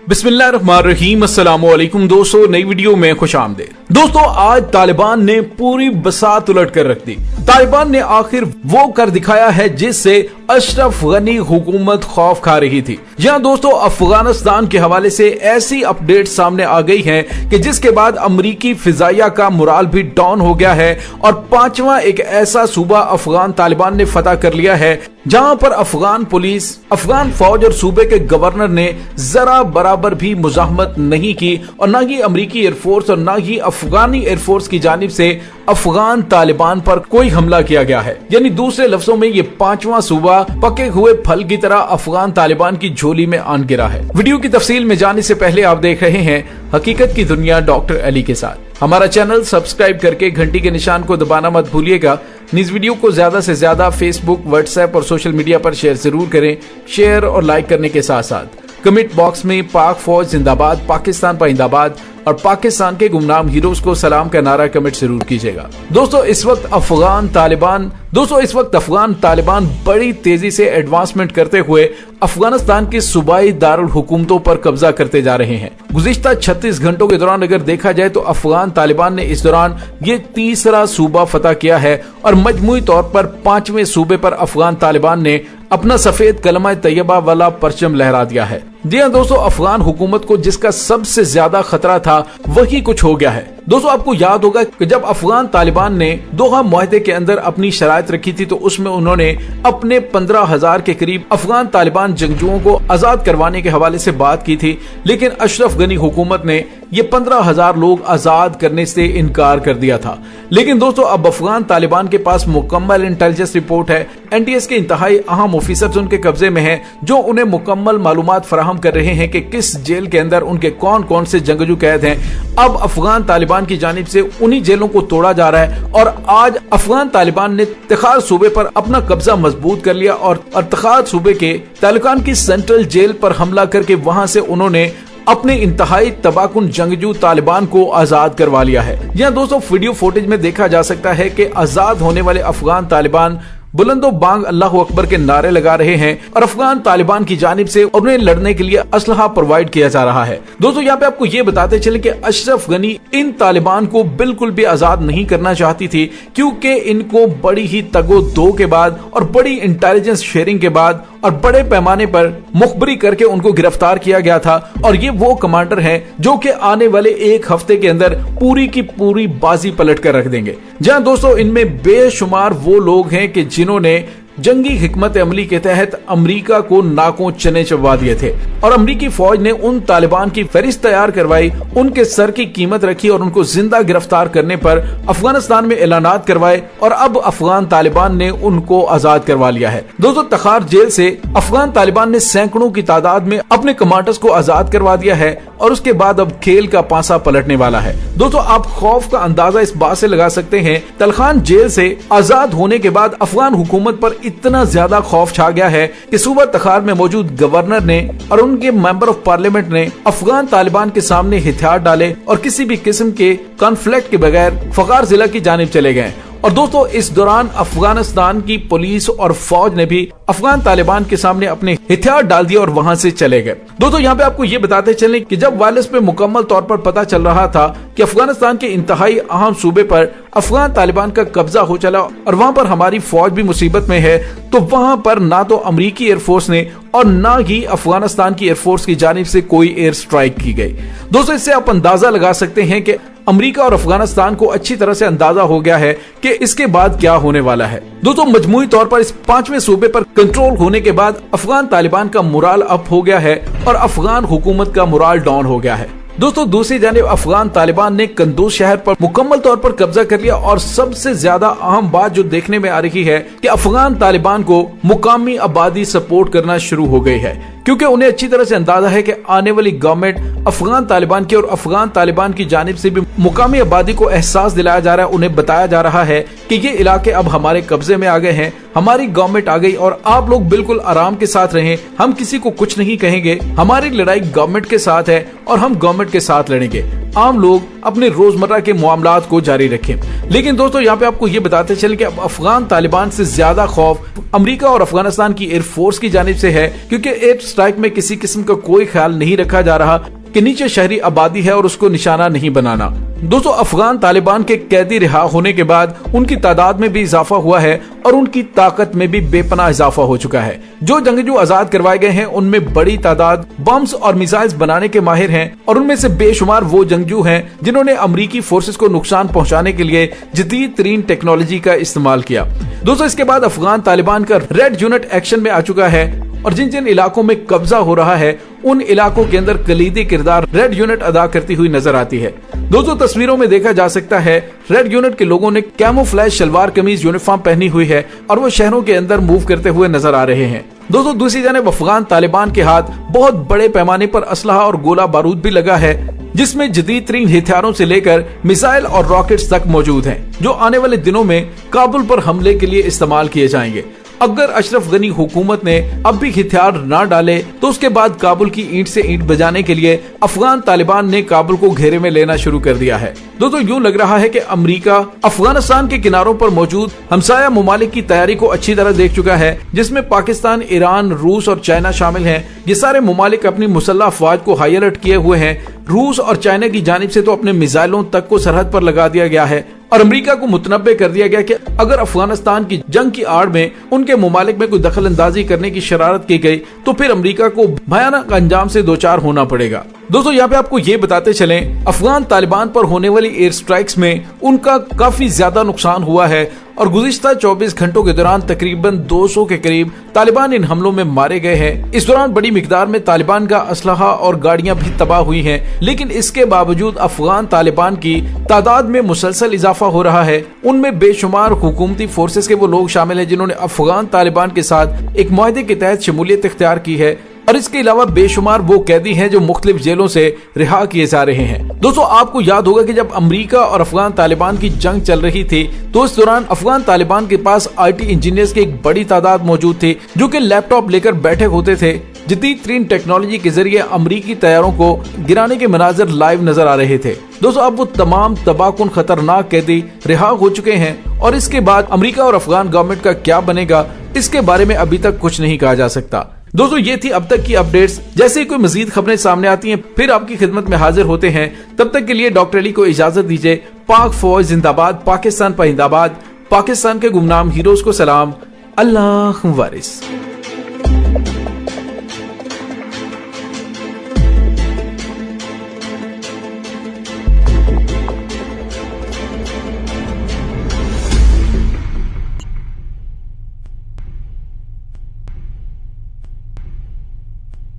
बिस्मिल्लाहिर्रहमानिर्रहीम। अस्सलामुअलैकुम दोस्तों, नई वीडियो में खुशामदीद। दोस्तों, आज तालिबान ने पूरी बसात उलट कर रख दी। तालिबान ने आखिर वो कर दिखाया है जिससे अशरफ गनी हुकूमत खौफ खा रही थी। जहां दोस्तों, अफगानिस्तान के हवाले से ऐसी अपडेट सामने आ गई हैं कि जिसके बाद अमरीकी फिजाइया का मुराल भी डाउन हो गया है और पांचवा एक ऐसा सूबा अफगान तालिबान ने फतह कर लिया है जहां पर अफगान पुलिस, अफगान फौज और सूबे के गवर्नर ने जरा बराबर भी मुजाहमत नहीं की और ना ही अमरीकी एयरफोर्स और ना ही अफगानी एयरफोर्स की जानिब से अफगान तालिबान पर कोई हमला किया गया है। यानी दूसरे लफ्जों में ये पांचवा सूबा पके हुए फल की तरह अफगान तालिबान की झोली में आन गिरा है। वीडियो की तफसील में जाने से पहले आप देख रहे हैं हकीकत की दुनिया डॉक्टर अली के साथ। हमारा चैनल सब्सक्राइब करके घंटी के निशान को दबाना मत भूलिएगा। इस वीडियो को ज्यादा से ज्यादा फेसबुक, व्हाट्सएप और सोशल मीडिया पर शेयर जरूर करें। शेयर और लाइक करने के साथ साथ कमेंट बॉक्स में पाक फौज जिंदाबाद, पाकिस्तान पाइंदाबाद और पाकिस्तान के गुमनाम हीरोज को सलाम का नारा कमेंट जरूर कीजिएगा। दोस्तों, इस वक्त अफगान तालिबान बड़ी तेजी से एडवांसमेंट करते हुए अफगानिस्तान की सूबाई दारुल हुकूमतों पर कब्जा करते जा रहे हैं। गुज़िश्ता 36 घंटों के दौरान अगर देखा जाए तो अफगान तालिबान ने इस दौरान ये तीसरा सूबा फतह किया है और मजमूई तौर पर पांचवें सूबे पर अफगान तालिबान ने अपना सफेद कलमा तैयबा वाला परचम लहरा दिया है। जी हाँ दोस्तों, अफगान हुकूमत को जिसका सबसे ज्यादा खतरा था वही कुछ हो गया है। दोस्तों, आपको याद होगा कि जब अफगान तालिबान ने दोहा मुआहदे के अंदर अपनी शराइत रखी थी तो उसमें उन्होंने अपने 15,000 के करीब अफगान तालिबान जंगजुओं को आजाद करवाने के हवाले से बात की थी, लेकिन अशरफ गनी हुकूमत ने ये 15,000 लोग आजाद करने से इनकार कर दिया था। लेकिन दोस्तों, अब अफगान तालिबान के पास मुकम्मल इंटेलिजेंस रिपोर्ट है। एनटीएस के इंतहाई अहम ऑफिसर्स उनके कब्जे में हैं जो उन्हें मुकम्मल मालूमात फराहम कर रहे हैं कि किस जेल के अंदर उनके कौन कौन से जंगजू कैद हैं। अब अफगान तालिबान की जानिब से उन्हीं जेलों को तोड़ा जा रहा है और आज अफगान तालिबान ने तखार सूबे पर अपना कब्जा मजबूत कर लिया और तखार सूबे के तालिबान की सेंट्रल जेल पर हमला करके वहां से उन्होंने अपने इंतहाई तबाकुन जंगजू तालिबान को आजाद करवा लिया है। यहाँ दोस्तों, वीडियो फुटेज में देखा जा सकता है कि आजाद होने वाले अफगान तालिबान बुलंदो बांग अल्लाह अकबर के नारे लगा रहे हैं और अफगान तालिबान की जानिब से उन्हें लड़ने के लिए असलहा प्रोवाइड किया जा रहा है। दोस्तों, यहाँ पे आपको ये बताते चले कि अशरफ गनी इन तालिबान को बिल्कुल भी आजाद नहीं करना चाहती थी, क्योंकि इनको बड़ी ही तगो दो के बाद और बड़ी इंटेलिजेंस शेयरिंग के बाद और बड़े पैमाने पर मुखबरी करके उनको गिरफ्तार किया गया था। और ये वो कमांडर हैं जो कि आने वाले एक हफ्ते के अंदर पूरी की पूरी बाजी पलट कर रख देंगे। जहां दोस्तों, इनमें बेशुमार वो लोग हैं कि जिन्होंने जंगी हिकमत अमली के तहत अमेरिका को नाकों चने चबवा दिए थे और अमेरिकी फौज ने उन तालिबान की फहरिस्त तैयार करवाई, उनके सर की कीमत रखी और उनको जिंदा गिरफ्तार करने पर अफगानिस्तान में ऐलानात करवाए और अब अफगान तालिबान ने उनको आजाद करवा लिया है। दोस्तों, तखार जेल से अफगान तालिबान ने सैकड़ों की तादाद में अपने कमांडर्स को आजाद करवा दिया है और उसके बाद अब खेल का पासा पलटने वाला है। दोस्तों, आप खौफ का अंदाजा इस बात से लगा सकते हैं, तलखान जेल से आजाद होने के बाद अफगान हुकूमत पर इतना ज्यादा खौफ छा गया है कि सूबा तखार में मौजूद गवर्नर ने और उनके मेंबर ऑफ पार्लियामेंट ने अफगान तालिबान के सामने हथियार डाले और किसी भी किस्म के कॉन्फ्लिक्ट के बगैर फगार जिला की जानिब चले गए। और दोस्तों, इस दौरान अफगानिस्तान की पुलिस और फौज ने भी अफगान तालिबान के सामने अपने हथियार डाल दिए और वहां से चले गए। दोस्तों, यहाँ पे आपको ये बताते चलें कि जब वायरलेस पे मुकम्मल तौर पर पता चल रहा था कि अफगानिस्तान के इंतहाई अहम सूबे पर अफगान तालिबान का कब्जा हो चला और वहां पर हमारी फौज भी मुसीबत में है, तो वहां पर ना तो अमरीकी एयरफोर्स ने और ना ही अफगानिस्तान की एयरफोर्स की जानिब से कोई एयर स्ट्राइक की गई। दोस्तों, इससे आप अंदाजा लगा सकते हैं कि अमेरिका और अफगानिस्तान को अच्छी तरह से अंदाजा हो गया है कि इसके बाद क्या होने वाला है। दोस्तों, मजमूई तौर पर इस पांचवें सूबे पर कंट्रोल होने के बाद अफगान तालिबान का मुराल अप हो गया है और अफगान हुकूमत का मुराल डाउन हो गया है। दोस्तों, दूसरी जानिब अफगान तालिबान ने कंदूज शहर पर मुकम्मल तौर पर कब्जा कर लिया और सबसे ज्यादा अहम बात जो देखने में आ रही है कि अफगान तालिबान को मुकामी आबादी सपोर्ट करना शुरू हो गई है, क्योंकि उन्हें अच्छी तरह से अंदाजा है कि आने वाली गवर्नमेंट अफगान तालिबान की और अफगान तालिबान की जानिब से भी मुकामी आबादी को एहसास दिलाया जा रहा है, उन्हें बताया जा रहा है कि ये इलाके अब हमारे कब्जे में आ गए हैं, हमारी गवर्नमेंट आ गई और आप लोग बिल्कुल आराम के साथ रहें, हम किसी को कुछ नहीं कहेंगे, हमारी लड़ाई गवर्नमेंट के साथ है और हम गवर्नमेंट के साथ लड़ेंगे। आम लोग अपने रोजमर्रा के मामलात को जारी रखें। लेकिन दोस्तों यहाँ पे आपको ये बताते चलें कि अब अफगान तालिबान से ज्यादा खौफ अमेरिका और अफगानिस्तान की एयरफोर्स की जानिब से है, क्योंकि एयर स्ट्राइक में किसी किस्म का कोई ख्याल नहीं रखा जा रहा कि नीचे शहरी आबादी है और उसको निशाना नहीं बनाना। दोस्तों अफगान तालिबान के कैदी रिहा होने के बाद उनकी तादाद में भी इजाफा हुआ है और उनकी ताकत में भी बेपनाह इजाफा हो चुका है। जो जंगजू आजाद करवाए गए हैं उनमें बड़ी तादाद बम्स और मिसाइल्स बनाने के माहिर हैं और उनमें से बेशुमार वो जंगजू हैं जिन्होंने अमरीकी फोर्सेस को नुकसान पहुंचाने के लिए जदीद तरीन टेक्नोलॉजी का इस्तेमाल किया। दोस्तों इसके बाद अफगान तालिबान का रेड यूनिट एक्शन में आ चुका है और जिन जिन इलाकों में कब्जा हो रहा है उन इलाकों के अंदर कलीदी किरदार रेड यूनिट अदा करती हुई नजर आती है। दोस्तों तस्वीरों में देखा जा सकता है रेड यूनिट के लोगों ने कैमोफ्लेज शलवार कमीज यूनिफॉर्म पहनी हुई है और वो शहरों के अंदर मूव करते हुए नजर आ रहे हैं। दोस्तों दूसरी जानिब अफगान तालिबान के हाथ बहुत बड़े पैमाने पर असलहा और गोला बारूद भी लगा है, जिसमें जदीद तरीन हथियारों से लेकर मिसाइल और रॉकेट्स तक मौजूद हैं, जो आने वाले दिनों में काबुल पर हमले के लिए इस्तेमाल किए जाएंगे। अगर अशरफ गनी हुकूमत ने अब भी हथियार न डाले तो उसके बाद काबुल की ईंट से ईंट बजाने के लिए अफगान तालिबान ने काबुल को घेरे में लेना शुरू कर दिया है। दोस्तों यूं लग रहा है कि अमेरिका अफगानिस्तान के किनारों पर मौजूद हमसाया ममालिक की तैयारी को अच्छी तरह देख चुका है, जिसमें पाकिस्तान, ईरान, रूस और चाइना शामिल हैं। ये सारे ममालिक अपनी मुसल्लह अफवाज को हाई अलर्ट किए हुए हैं। रूस और चाइना की जानिब से तो अपने मिसाइलों तक को सरहद पर लगा दिया गया है और अमेरिका को मुतनब्बे कर दिया गया कि अगर अफगानिस्तान की जंग की आड़ में उनके ममालिक में कोई दखल अंदाजी करने की शरारत की गई तो फिर अमेरिका को भयानक अंजाम से दो चार होना पड़ेगा। दोस्तों यहाँ पे आपको ये बताते चलें अफगान तालिबान पर होने वाली एयर स्ट्राइक्स में उनका काफी ज्यादा नुकसान हुआ है और गुज़िश्ता 24 घंटों के दौरान तकरीबन 200 के करीब तालिबान इन हमलों में मारे गए हैं। इस दौरान बड़ी मिकदार में तालिबान का असलहा और गाड़ियां भी तबाह हुई हैं, लेकिन इसके बावजूद अफगान तालिबान की तादाद में मुसलसल इजाफा हो रहा है। उनमें बेशुमार हुकूमती फोर्सेस के वो लोग शामिल हैं जिन्होंने अफगान तालिबान के साथ एक मुआहदे के तहत शमूलियत इख्तियार की है और इसके अलावा बेशुमार वो कैदी हैं जो मुख्तलिफ जेलों से रिहा किए जा रहे हैं। दोस्तों आपको याद होगा कि जब अमेरिका और अफगान तालिबान की जंग चल रही थी तो इस दौरान अफगान तालिबान के पास IT इंजीनियर्स की एक बड़ी तादाद मौजूद थी जो कि लैपटॉप लेकर बैठे होते थे। जदीद तरीन टेक्नोलॉजी के जरिए अमरीकी तैयारों को गिराने के मनाजर लाइव नजर आ रहे थे। दोस्तों अब वो तमाम तबाहकुन खतरनाक कैदी रिहा हो चुके हैं और इसके बाद अमेरिका और अफगान गवर्नमेंट का क्या बनेगा इसके बारे में अभी तक कुछ नहीं कहा जा सकता। दोस्तों ये थी अब तक की अपडेट्स। जैसे ही कोई मजीद खबरें सामने आती हैं फिर आपकी खिदमत में हाजिर होते हैं। तब तक के लिए डॉक्टर अली को इजाजत दीजिए। पाक फौज जिंदाबाद, पाकिस्तान पाइंदाबाद, पाकिस्तान के गुमनाम हीरोज को सलाम, अल्लाह वारिस।